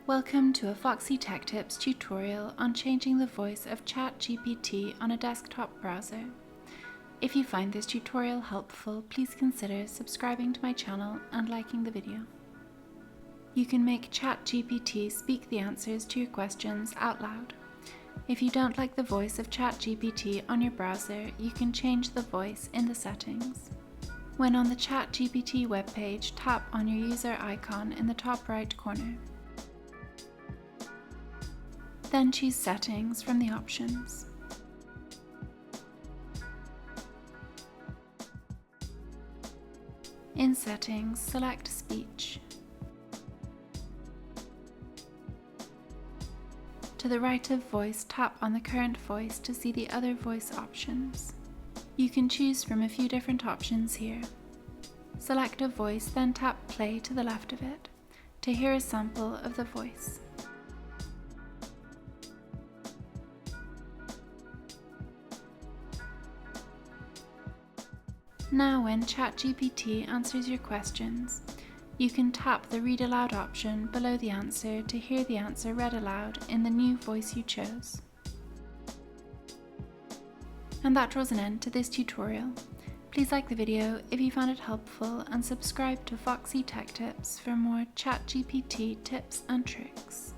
Welcome to a Foxy Tech Tips tutorial on changing the voice of ChatGPT on a desktop browser. If you find this tutorial helpful, please consider subscribing to my channel and liking the video. You can make ChatGPT speak the answers to your questions out loud. If you don't like the voice of ChatGPT on your browser, you can change the voice in the settings. When on the ChatGPT webpage, tap on your user icon in the top right corner. Then choose Settings from the options. In Settings, select Speech. To the right of Voice, tap on the current voice to see the other voice options. You can choose from a few different options here. Select a voice, then tap Play to the left of it to hear a sample of the voice. Now when ChatGPT answers your questions, you can tap the Read Aloud option below the answer to hear the answer read aloud in the new voice you chose. And that draws an end to this tutorial. Please like the video if you found it helpful and subscribe to Foxy Tech Tips for more ChatGPT tips and tricks.